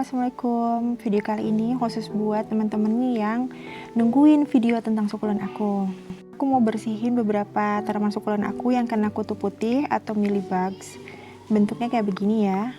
Assalamualaikum. Video kali ini khusus buat teman-teman nih yang nungguin video tentang sukulen aku. Aku mau bersihin beberapa tanaman sukulen aku yang kena kutu putih atau mealybugs. Bentuknya kayak begini ya.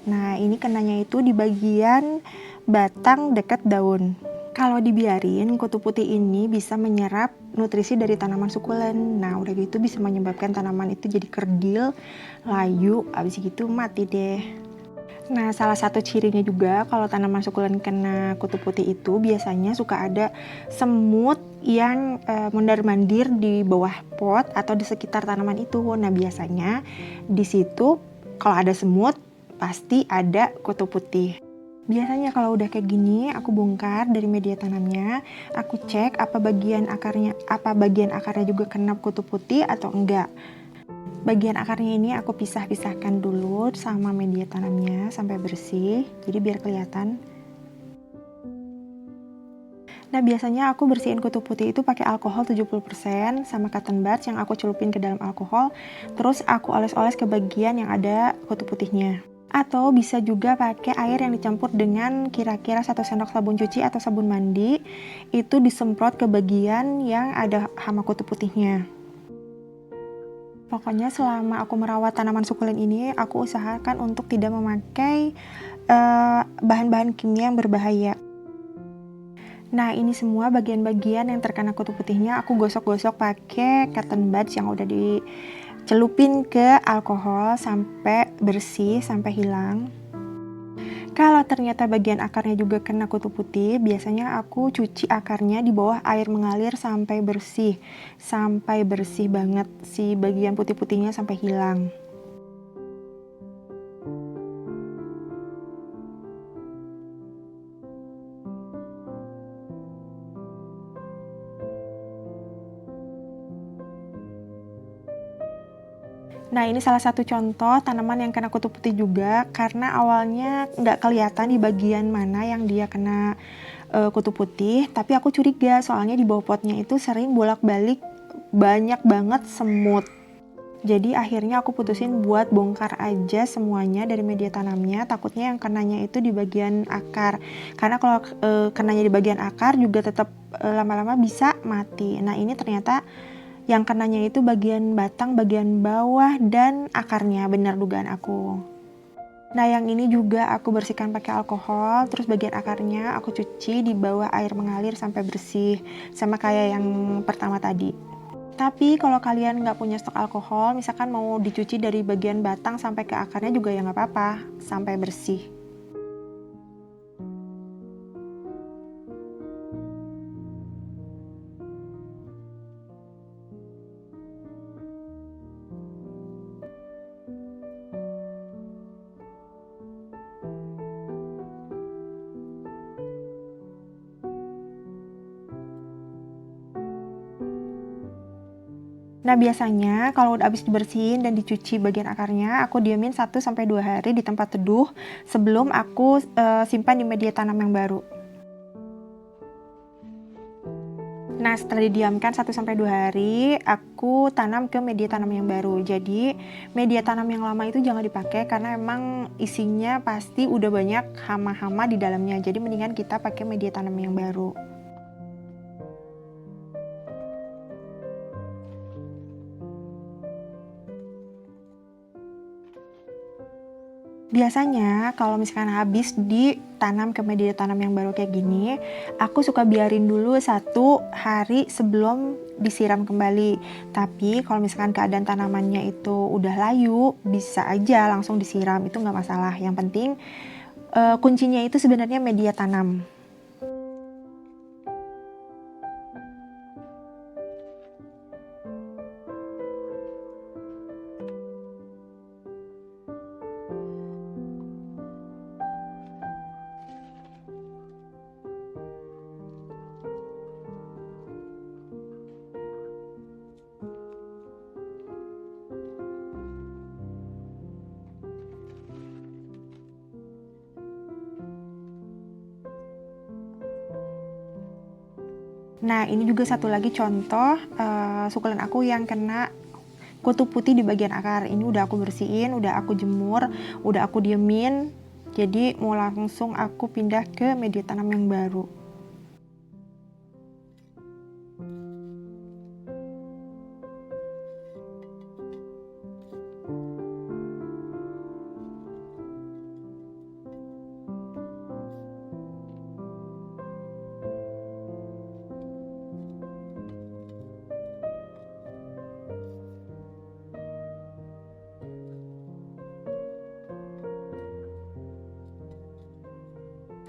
Nah, ini kenanya itu di bagian batang dekat daun. Kalau dibiarin, kutu putih ini bisa menyerap nutrisi dari tanaman sukulen. Nah, udah gitu bisa menyebabkan tanaman itu jadi kerdil, layu, abis gitu mati deh. Nah, salah satu cirinya juga kalau tanaman sukulen kena kutu putih itu biasanya suka ada semut yang mondar-mandir di bawah pot atau di sekitar tanaman itu. Nah, biasanya di situ kalau ada semut pasti ada kutu putih. Biasanya kalau udah kayak gini, aku bongkar dari media tanamnya, aku cek apa bagian akarnya juga kena kutu putih atau enggak. Bagian akarnya ini aku pisah-pisahkan dulu sama media tanamnya sampai bersih, jadi biar kelihatan. Nah, biasanya aku bersihin kutu putih itu pakai alkohol 70% sama cotton buds yang aku celupin ke dalam alkohol, terus aku oles-oles ke bagian yang ada kutu putihnya. Atau bisa juga pakai air yang dicampur dengan kira-kira 1 sendok sabun cuci atau sabun mandi, itu disemprot ke bagian yang ada hama kutu putihnya. Pokoknya selama aku merawat tanaman sukulen ini, aku usahakan untuk tidak memakai bahan-bahan kimia yang berbahaya. Nah, ini semua bagian-bagian yang terkena kutu putihnya aku gosok-gosok pakai cotton buds yang udah dicelupin ke alkohol sampai bersih, sampai hilang. Kalau ternyata bagian akarnya juga kena kutu putih, biasanya aku cuci akarnya di bawah air mengalir sampai bersih banget, si bagian putih-putihnya sampai hilang. Nah, ini salah satu contoh tanaman yang kena kutu putih juga, karena awalnya nggak kelihatan di bagian mana yang dia kena kutu putih, tapi aku curiga soalnya di bawah potnya itu sering bolak-balik banyak banget semut. Jadi akhirnya aku putusin buat bongkar aja semuanya dari media tanamnya, takutnya yang kenanya itu di bagian akar. Karena kalau kenanya di bagian akar juga tetap lama-lama bisa mati. Nah, ini ternyata yang kenanya itu bagian batang, bagian bawah, dan akarnya, benar dugaan aku. Nah, yang ini juga aku bersihkan pakai alkohol, terus bagian akarnya aku cuci di bawah air mengalir sampai bersih, sama kayak yang pertama tadi. Tapi kalau kalian nggak punya stok alkohol, misalkan mau dicuci dari bagian batang sampai ke akarnya juga ya nggak apa-apa, sampai bersih. Nah, biasanya kalau udah habis dibersihin dan dicuci bagian akarnya, aku diamin 1-2 hari di tempat teduh sebelum aku simpan di media tanam yang baru. Nah, setelah didiamkan 1-2 hari, aku tanam ke media tanam yang baru. Jadi, media tanam yang lama itu jangan dipakai karena emang isinya pasti udah banyak hama-hama di dalamnya. Jadi, mendingan kita pakai media tanam yang baru. Biasanya kalau misalkan habis ditanam ke media tanam yang baru kayak gini, aku suka biarin dulu 1 hari sebelum disiram kembali. Tapi kalau misalkan keadaan tanamannya itu udah layu, bisa aja langsung disiram, itu nggak masalah. Yang penting kuncinya itu sebenarnya media tanam. Nah, ini juga satu lagi contoh sukulen aku yang kena kutu putih di bagian akar. Ini udah aku bersihin, udah aku jemur, udah aku diemin Jadi mau langsung aku pindah ke media tanam yang baru.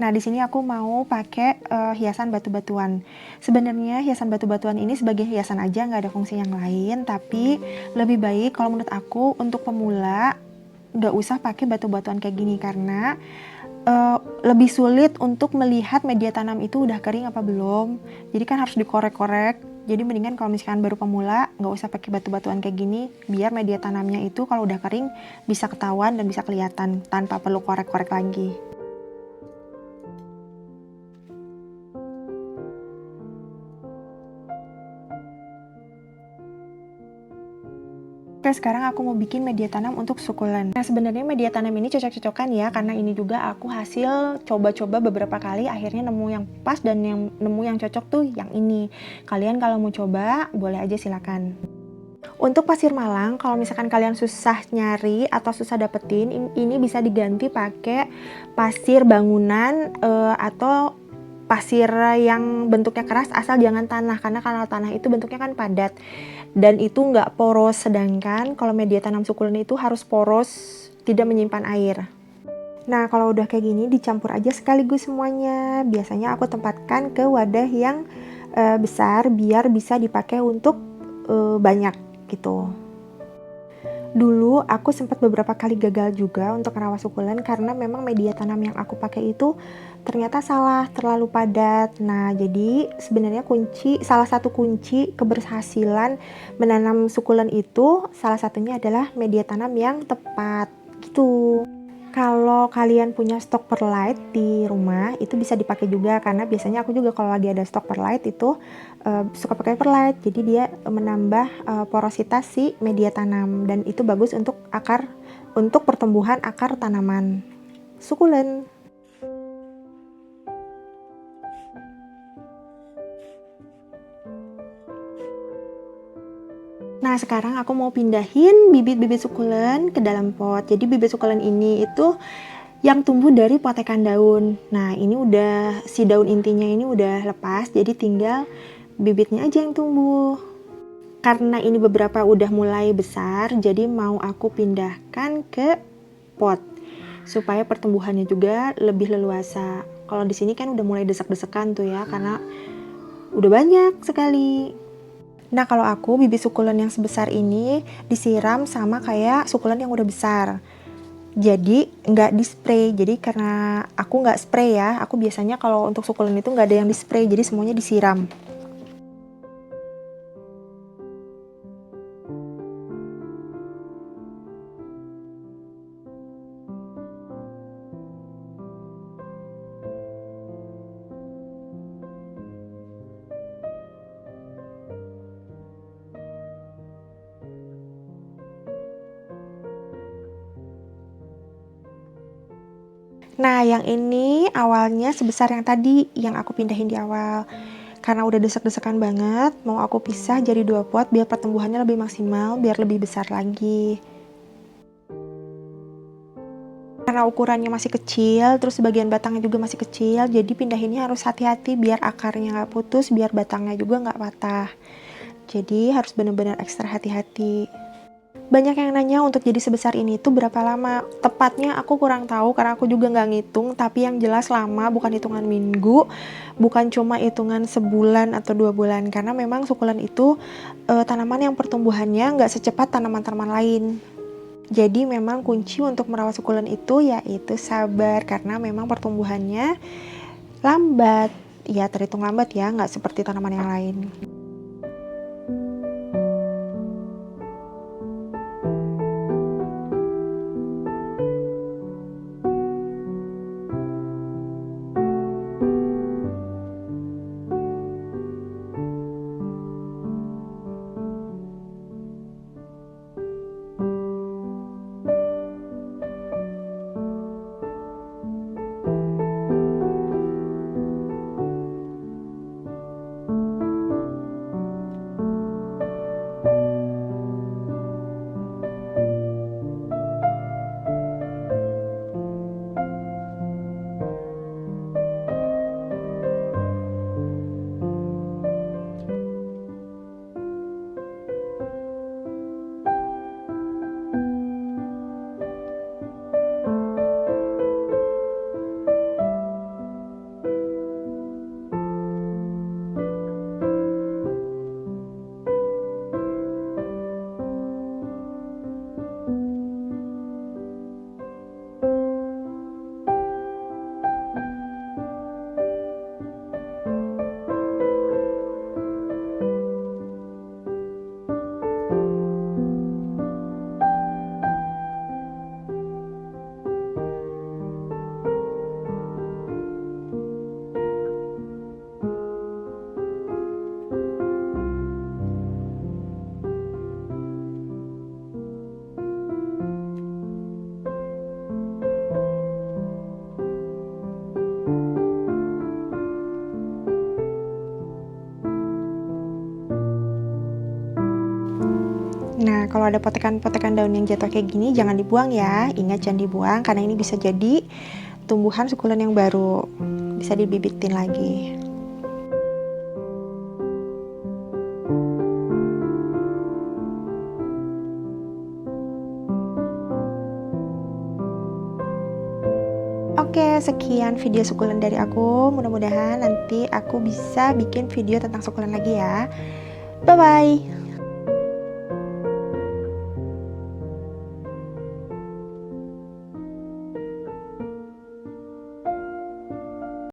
Nah, di sini aku mau pakai hiasan batu-batuan. Sebenarnya hiasan batu-batuan ini sebagai hiasan aja, nggak ada fungsi yang lain. Tapi lebih baik kalau menurut aku untuk pemula nggak usah pakai batu-batuan kayak gini karena lebih sulit untuk melihat media tanam itu udah kering apa belum. Jadi kan harus dikorek-korek. Jadi mendingan kalau misalkan baru pemula nggak usah pakai batu-batuan kayak gini, biar media tanamnya itu kalau udah kering bisa ketahuan dan bisa kelihatan tanpa perlu korek-korek lagi. Oke, sekarang aku mau bikin media tanam untuk sukulen. Nah, sebenarnya media tanam ini cocok-cocokan ya, karena ini juga aku hasil coba-coba beberapa kali, akhirnya nemu yang pas dan yang nemu yang cocok tuh yang ini. Kalian kalau mau coba, boleh aja silakan. Untuk pasir malang, kalau misalkan kalian susah nyari atau susah dapetin, ini bisa diganti pakai pasir bangunan atau pasir yang bentuknya keras asal jangan tanah, karena kalau tanah itu bentuknya kan padat dan itu nggak poros, sedangkan kalau media tanam sukulen itu harus poros, tidak menyimpan air. Nah, kalau udah kayak gini dicampur aja sekaligus semuanya. Biasanya aku tempatkan ke wadah yang besar biar bisa dipakai untuk banyak gitu. Dulu aku sempat beberapa kali gagal juga untuk merawat sukulen karena memang media tanam yang aku pakai itu ternyata salah, terlalu padat. Nah, jadi sebenarnya salah satu kunci keberhasilan menanam sukulen itu salah satunya adalah media tanam yang tepat gitu. Kalau kalian punya stok perlite di rumah itu bisa dipakai juga, karena biasanya aku juga kalau lagi ada stok perlite itu suka pakai perlite, jadi dia menambah porositas si media tanam dan itu bagus untuk pertumbuhan akar tanaman sukulen. Nah, sekarang aku mau pindahin bibit-bibit sukulen ke dalam pot. Jadi bibit sukulen ini itu yang tumbuh dari potekan daun. Nah, ini udah si daun intinya ini udah lepas, jadi tinggal bibitnya aja yang tumbuh. Karena ini beberapa udah mulai besar, jadi mau aku pindahkan ke pot supaya pertumbuhannya juga lebih leluasa. Kalau di sini kan udah mulai desek-desekan tuh ya, karena udah banyak sekali. Nah, kalau aku bibit sukulen yang sebesar ini disiram sama kayak sukulen yang udah besar. Jadi nggak di spray. Jadi karena aku nggak spray ya, aku biasanya kalau untuk sukulen itu nggak ada yang di spray, jadi semuanya disiram. Nah, yang ini awalnya sebesar yang tadi yang aku pindahin di awal. Karena udah desek-desekan banget, mau aku pisah jadi 2 pot biar pertumbuhannya lebih maksimal, biar lebih besar lagi. Karena ukurannya masih kecil, terus bagian batangnya juga masih kecil, jadi pindahinnya harus hati-hati biar akarnya nggak putus, biar batangnya juga nggak patah. Jadi harus benar-benar ekstra hati-hati. Banyak yang nanya untuk jadi sebesar ini tuh berapa lama. Tepatnya aku kurang tahu karena aku juga nggak ngitung, tapi yang jelas lama, bukan hitungan minggu, bukan cuma hitungan sebulan atau 2 bulan, karena memang sukulen itu tanaman yang pertumbuhannya nggak secepat tanaman-tanaman lain. Jadi memang kunci untuk merawat sukulen itu yaitu sabar, karena memang pertumbuhannya lambat. Ya, terhitung lambat ya, nggak seperti tanaman yang lain. kalau ada potekan-potekan daun yang jatuh kayak gini jangan dibuang ya. Ingat jangan dibuang karena ini bisa jadi tumbuhan sukulen yang baru. Bisa dibibitin lagi. Oke, sekian video sukulen dari aku. Mudah-mudahan nanti aku bisa bikin video tentang sukulen lagi ya. Bye-bye.